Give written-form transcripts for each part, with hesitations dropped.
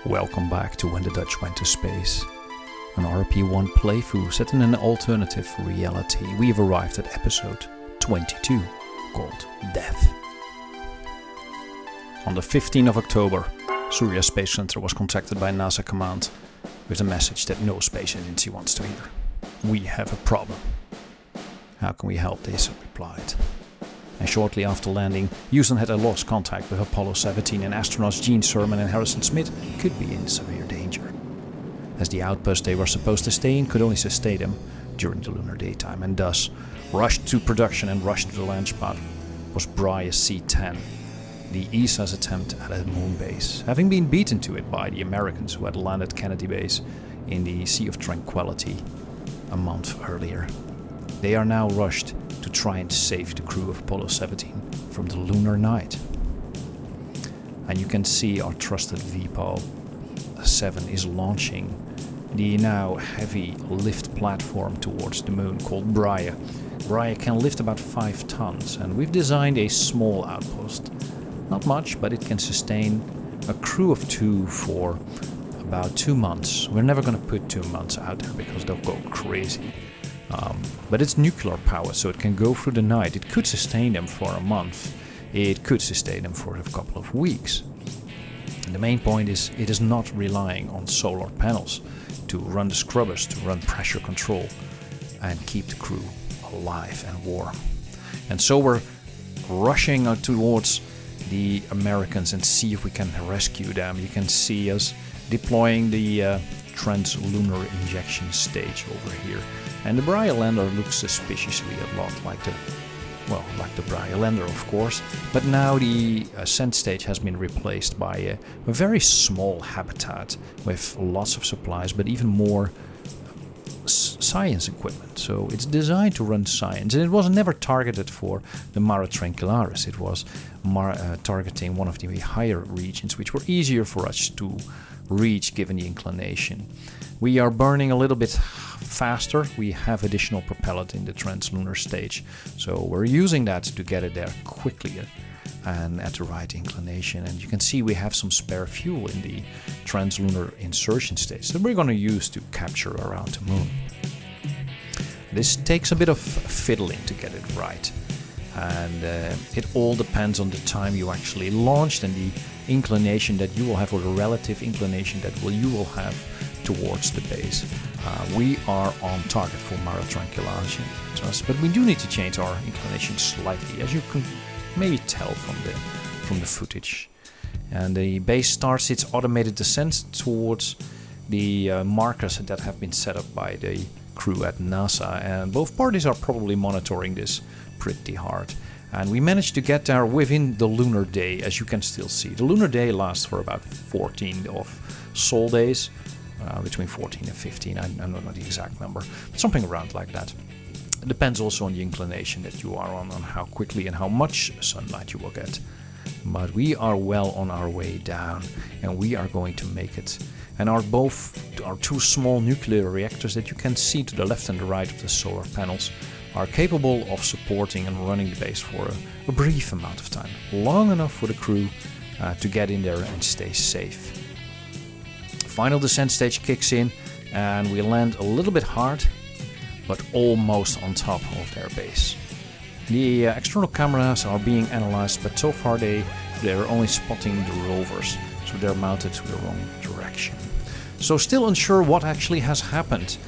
Welcome back to When the Dutch Went to Space, an RP-1 playthrough set in an alternative reality. We have arrived at episode 22, called Death. On the 15th of October, Surya Space Center was contacted by NASA Command with a message that no space agency wants to hear. We have a problem. How can we help? They replied. And shortly after landing, Houston had lost contact with Apollo 17 and astronauts Gene Cernan and Schmitt could be in severe danger, as the outpost they were supposed to stay in could only sustain them during the lunar daytime, and thus rushed to production and rushed to the launch pad was Braille C-10, the ESA's attempt at a moon base, having been beaten to it by the Americans who had landed Kennedy Base in the Sea of Tranquility a month earlier. They are now rushed to try and save the crew of Apollo 17 from the lunar night. And you can see our trusted VPO 7 is launching the now heavy lift platform towards the moon called Braille. Braille can lift about 5 tons, and we've designed a small outpost. Not much, but it can sustain a crew of 2 for about 2 months. We're never going to put 2 months out there because they'll go crazy. But it's nuclear power, so it can go through the night. It could sustain them for a month. It could sustain them for a couple of weeks. And the main point is it is not relying on solar panels to run the scrubbers, to run pressure control and keep the crew alive and warm. And so we're rushing out towards the Americans and see if we can rescue them. You can see us deploying the trans-lunar injection stage over here. And the Braille lander looks suspiciously a lot like the Braille lander, of course. But now the ascent stage has been replaced by a very small habitat with lots of supplies, but even more science equipment. So it's designed to run science, and it was never targeted for the Mare Tranquillaris. It was targeting one of the higher regions, which were easier for us to reach given the inclination. We are burning a little bit faster. We have additional propellant in the translunar stage, so we're using that to get it there quickly and at the right inclination. And you can see we have some spare fuel in the translunar insertion stage that we're going to use to capture around the moon. This takes a bit of fiddling to get it right, and it all depends on the time you actually launched and the inclination that you will have, or the relative inclination that you will have towards the base. We are on target for Mare Tranquillaris, but we do need to change our inclination slightly, as you can maybe tell from the footage. And the base starts its automated descent towards the markers that have been set up by the crew at NASA, and both parties are probably monitoring this pretty hard. And we managed to get there within the lunar day, as you can still see. The lunar day lasts for about 14 of Sol days, between 14 and 15, I don't know the exact number, but something around like that. It depends also on the inclination that you are on how quickly and how much sunlight you will get. But we are well on our way down, and we are going to make it. And our 2 small nuclear reactors that you can see to the left and the right of the solar panels are capable of supporting and running the base for a brief amount of time, long enough for the crew to get in there and stay safe. Final descent stage kicks in, and we land a little bit hard, but almost on top of their base. The external cameras are being analyzed, but so far they're only spotting the rovers, so they're mounted to the wrong direction. So still unsure what actually has happened.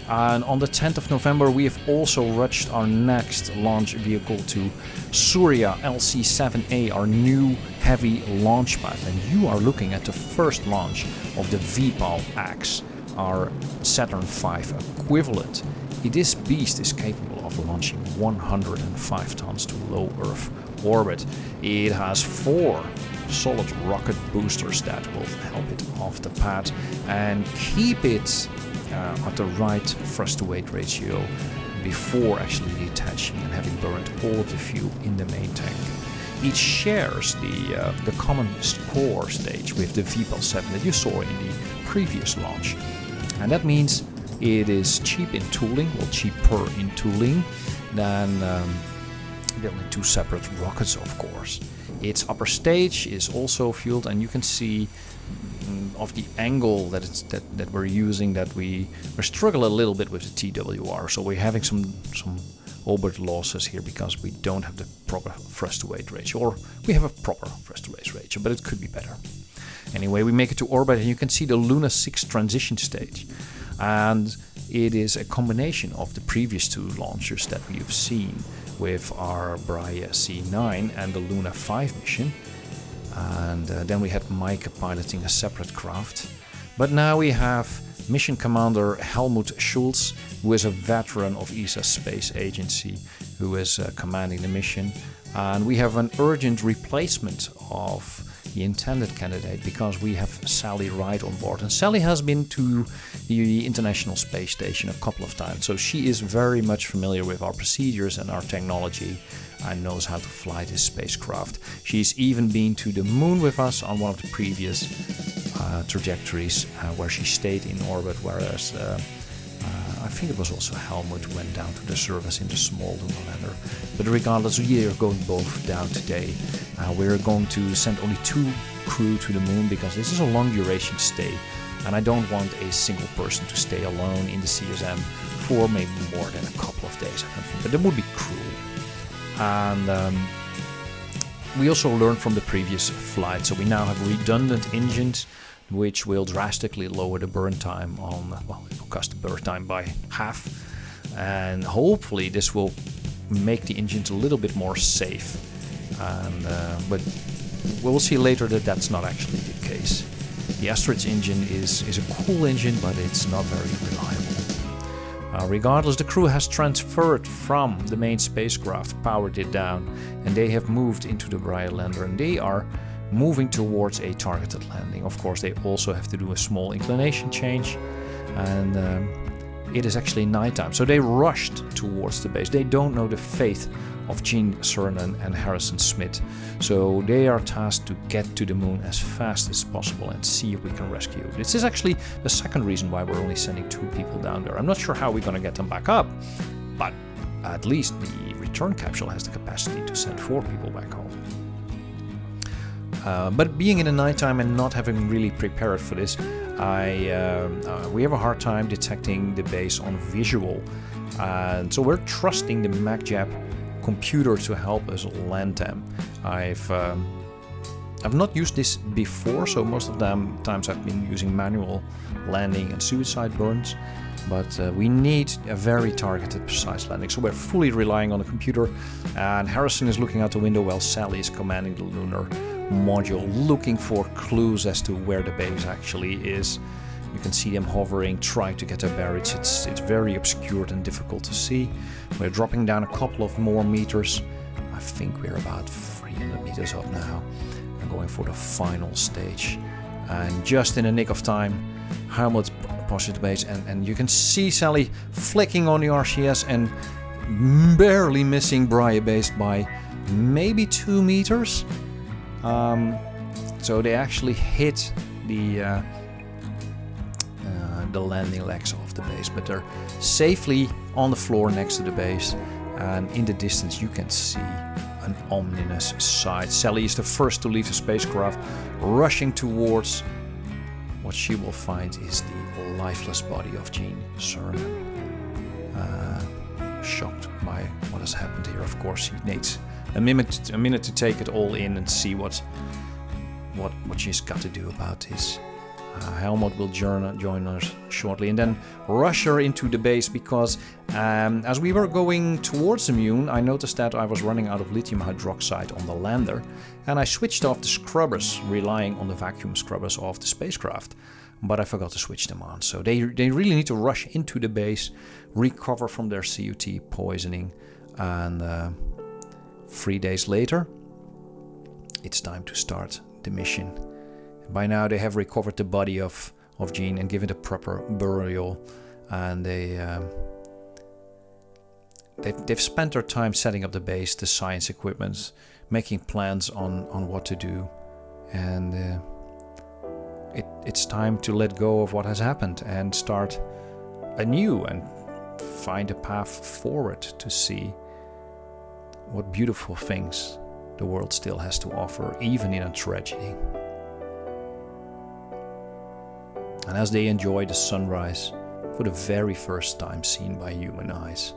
And on the 10th of November, we have also rushed our next launch vehicle to Surya LC-7A, our new heavy launch pad. And you are looking at the first launch of the VPAL-X, our Saturn V equivalent. This beast is capable of launching 105 tons to low Earth orbit. It has 4 solid rocket boosters that will help it off the pad and keep it at the right thrust-to-weight ratio before actually detaching and having burned all of the fuel in the main tank. It shares the common core stage with the VPAL 7 that you saw in the previous launch, and that means it is cheap in tooling, well, cheaper in tooling than building 2 separate rockets, of course. Its upper stage is also fueled, and you can see of the angle that we're using that we struggle a little bit with the TWR. So we're having some orbit losses here because we don't have the proper thrust to weight ratio, or we have a proper thrust to weight ratio, but it could be better. Anyway, we make it to orbit, and you can see the Luna 6 transition stage, and it is a combination of the previous two launchers that we've seen with our Braille C9 and the Luna 5 mission. And then we had Mike piloting a separate craft. But now we have Mission Commander Helmut Schulz, who is a veteran of ESA's space agency, who is commanding the mission. And we have an urgent replacement of the intended candidate because we have Sally Ride on board. And Sally has been to the International Space Station a couple of times, so she is very much familiar with our procedures and our technology and knows how to fly this spacecraft. She's even been to the moon with us on one of the previous trajectories where she stayed in orbit, whereas I think it was also Helmut who went down to the surface in the small lunar lander. But regardless, we are going both down today. We're going to send only 2 crew to the moon because this is a long duration stay, and I don't want a single person to stay alone in the CSM for maybe more than a couple of days. I don't think, but that would be cruel. And we also learned from the previous flight, so we now have redundant engines, which will drastically lower the burn time on, well, it will cut the burn time by half, and hopefully this will make the engines a little bit more safe. And but we'll see later that that's not actually the case. The Astronauts engine is a cool engine, but it's not very reliable. Regardless, the crew has transferred from the main spacecraft, powered it down, and they have moved into the Braille lander, and they are moving towards a targeted landing. Of course, they also have to do a small inclination change, and it is actually nighttime, so they rushed towards the base. They don't know the fate of Gene Cernan and Harrison Schmitt, so they are tasked to get to the moon as fast as possible and see if we can rescue. This is actually the second reason why we're only sending 2 people down there. I'm not sure how we're going to get them back up, but at least the return capsule has the capacity to send 4 people back home. But being in the nighttime and not having really prepared for this, we have a hard time detecting the base on visual, and so we're trusting the MacJap computer to help us land them. I've not used this before, so most of the times I've been using manual landing and suicide burns, but we need a very targeted, precise landing, so we're fully relying on the computer, and Harrison is looking out the window while Sally is commanding the lunar module, looking for clues as to where the base actually is. You can see them hovering, trying to get their bearings. It's very obscured and difficult to see. We're dropping down a couple of more meters. I think we're about 300 meters up now, and going for the final stage. And just in the nick of time, Helmut pushes the base, and you can see Sally flicking on the RCS and barely missing Braille base by maybe 2 meters. So they actually hit the landing legs of the base, but they're safely on the floor next to the base, and in the distance you can see an ominous sight. Sally is the first to leave the spacecraft, rushing towards what she will find is the lifeless body of Gene Cernan. Shocked by what has happened here. Of course, he needs a minute to take it all in and see what she's got to do about this. Helmut will join us shortly, and then rush her into the base because as we were going towards the moon, I noticed that I was running out of lithium hydroxide on the lander, and I switched off the scrubbers, relying on the vacuum scrubbers of the spacecraft, but I forgot to switch them on. So they really need to rush into the base, recover from their CUT poisoning, and 3 days later, it's time to start the mission. By now they have recovered the body of Gene and given it a proper burial, and they've spent their time setting up the base, the science equipment, making plans on what to do, and it's time to let go of what has happened and start anew and find a path forward to see what beautiful things the world still has to offer, even in a tragedy. And as they enjoy the sunrise, for the very first time seen by human eyes,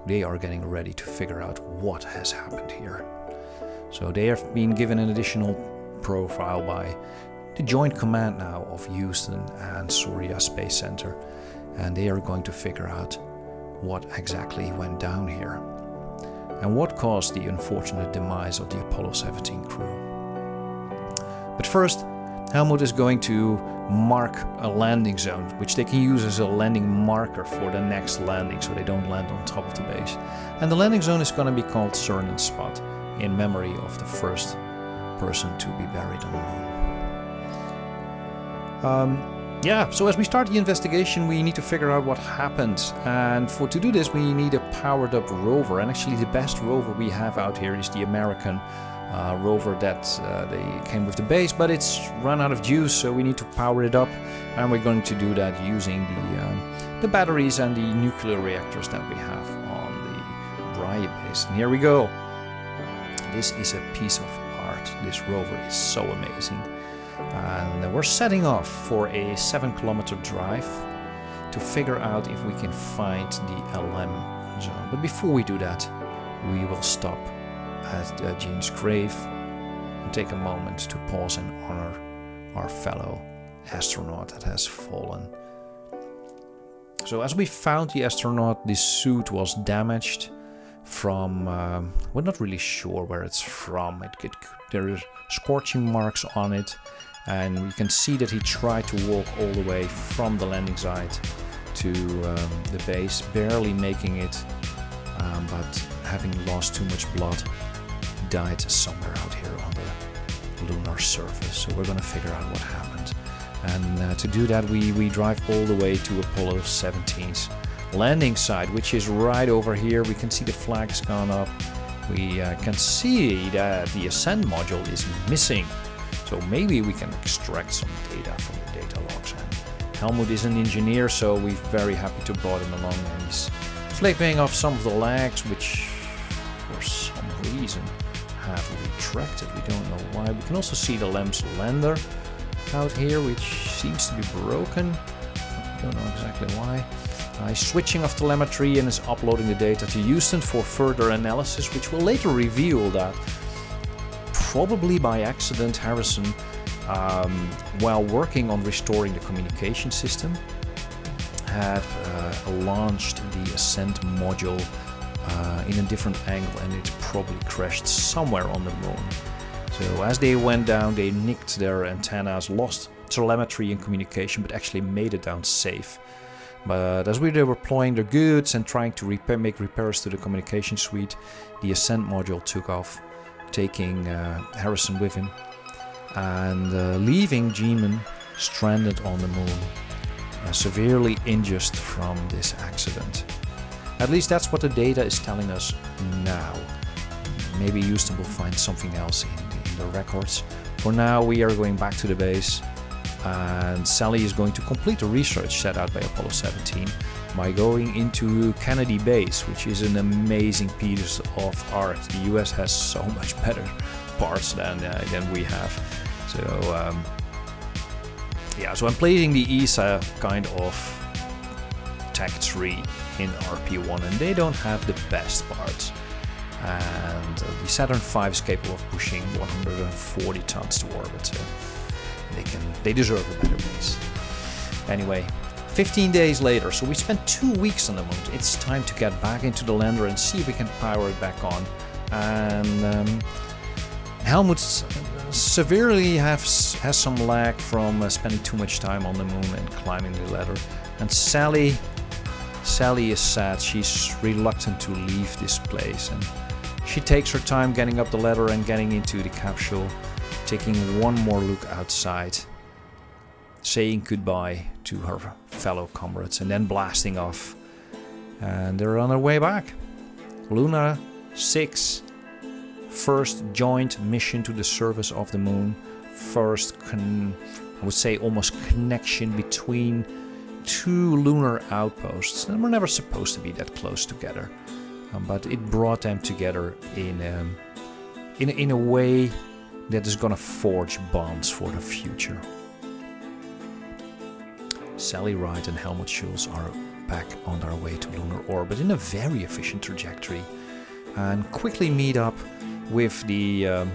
they are getting ready to figure out what has happened here. So they have been given an additional profile by the Joint Command now of Houston and Surya Space Center, and they are going to figure out what exactly went down here and what caused the unfortunate demise of the Apollo 17 crew. But first, Helmut is going to mark a landing zone, which they can use as a landing marker for the next landing, so they don't land on top of the base. And the landing zone is going to be called Cernan Spot, in memory of the first person to be buried on the moon. So as we start the investigation, we need to figure out what happened. And to do this, we need a powered up rover. And actually the best rover we have out here is the American rover that they came with the base, but it's run out of juice, so we need to power it up. And we're going to do that using the batteries and the nuclear reactors that we have on the Bry base. And here we go. This is a piece of art. This rover is so amazing. And we're setting off for a 7-kilometer drive to figure out if we can find the LM zone. But before we do that, we will stop at Gene's grave and take a moment to pause and honor our fellow astronaut that has fallen. So as we found the astronaut, this suit was damaged from, we're not really sure where it's from. There are scorching marks on it, and we can see that he tried to walk all the way from the landing site to the base, barely making it, but having lost too much blood, died somewhere out here on the lunar surface. So we're going to figure out what happened. And to do that, we drive all the way to Apollo 17's landing site, which is right over here. We can see the flag has gone up. We can see that the ascent module is missing. So maybe we can extract some data from the data logs. And Helmut is an engineer, so we're very happy to brought him along. And he's flipping off some of the legs, which for some reason have retracted. We don't know why. We can also see the LEM's lander out here, which seems to be broken. I don't know exactly why. He's switching off telemetry and is uploading the data to Houston for further analysis, which will later reveal that probably by accident Harrison, while working on restoring the communication system, had launched the ascent module in a different angle, and it probably crashed somewhere on the moon. So as they went down, they nicked their antennas, lost telemetry and communication, but actually made it down safe. But as they were deploying their goods and trying to make repairs to the communication suite, the ascent module took off, taking Harrison with him, and leaving Gene stranded on the moon, severely injured from this accident. At least that's what the data is telling us now. Maybe Houston will find something else in the records. For now, we are going back to the base, and Sally is going to complete the research set out by Apollo 17 by going into Kennedy Base, which is an amazing piece of art. The US has so much better parts than we have. So so I'm playing the ESA kind of tech tree in RP-1, and they don't have the best parts. And the Saturn V is capable of pushing 140 tons to orbit, so they deserve a better base. Anyway, 15 days later, so we spent 2 weeks on the moon. It's time to get back into the lander and see if we can power it back on. And Helmut severely has some lag from spending too much time on the moon and climbing the ladder. And Sally is sad. She's reluctant to leave this place, and she takes her time getting up the ladder and getting into the capsule, taking one more look outside, saying goodbye to her fellow comrades, and then blasting off. And they're on their way back. Luna 6, first joint mission to the surface of the moon, first I would say almost connection between two lunar outposts. And we're never supposed to be that close together, but it brought them together in in a way that is gonna forge bonds for the future. Sally Ride and Helmut Schulz are back on their way to lunar orbit in a very efficient trajectory, and quickly meet up with the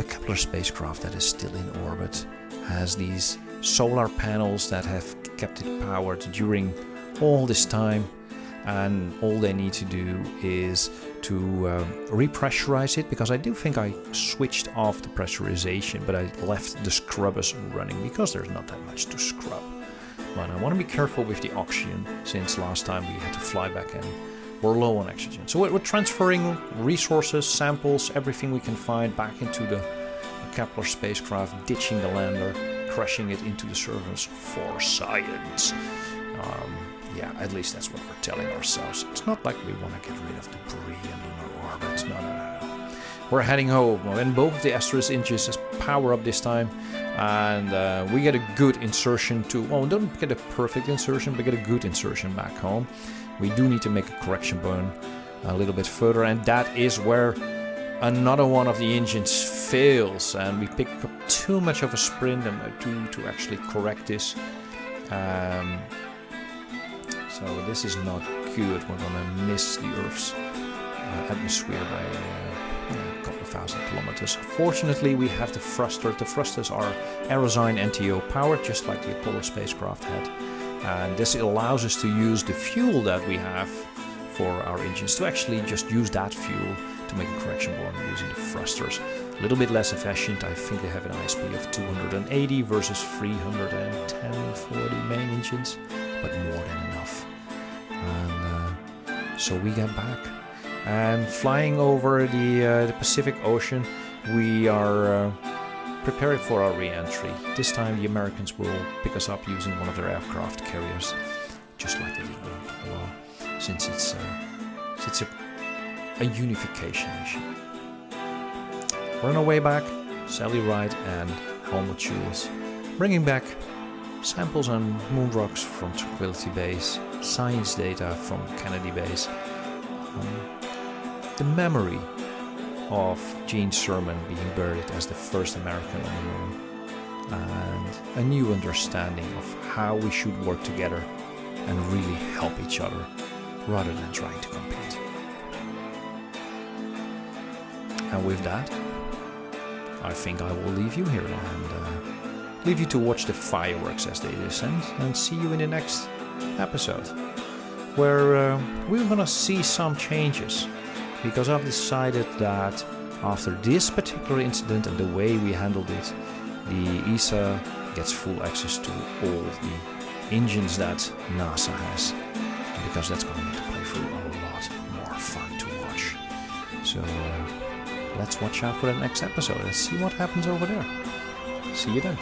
Kepler spacecraft that is still in orbit. Has these solar panels that have kept it powered during all this time, and all they need to do is to repressurize it, because I do think I switched off the pressurization, but I left the scrubbers running because there's not that much to scrub. But I want to be careful with the oxygen, since last time we had to fly back and we're low on oxygen. So we're transferring resources, samples, everything we can find back into the Kepler spacecraft, ditching the lander, crashing it into the surface for science. Yeah, at least that's what we're telling ourselves. It's not like we want to get rid of debris in lunar orbit. No. We're heading home, and both of the Astronauts engines has power up this time, and we get a good insertion to. Well, we don't get a perfect insertion, but get a good insertion back home. We do need to make a correction burn a little bit further, and that is where another one of the engines fails, and we pick up too much of a sprint to actually correct this. So this is not good. We're gonna miss the Earth's atmosphere by a couple of thousand kilometers. Fortunately, we have the thruster. The thrusters are Aerozyne NTO powered, just like the Apollo spacecraft had. And this allows us to use the fuel that we have for our engines, to actually just use that fuel to make a correction burn using the thrusters. A little bit less efficient. I think they have an ISP of 280 versus 310 for the main engines, but more than enough. And so we get back, and flying over the Pacific Ocean, we are preparing for our re-entry. This time the Americans will pick us up using one of their aircraft carriers, just like they did with Apollo, since it's a unification mission. We're on our way back, Sally Ride and Helmut Schulz, bringing back samples on moon rocks from Tranquility Base, science data from Kennedy Base, the memory of Gene Cernan being buried as the first American on the moon, and a new understanding of how we should work together and really help each other rather than trying to compete. And with that, I think I will leave you here and leave you to watch the fireworks as they descend, and see you in the next episode, where we're gonna see some changes, because I've decided that after this particular incident and the way we handled it, the ESA gets full access to all the engines that NASA has, because that's going to make the playthrough a lot more fun to watch. So let's watch out for the next episode and see what happens over there. See you then.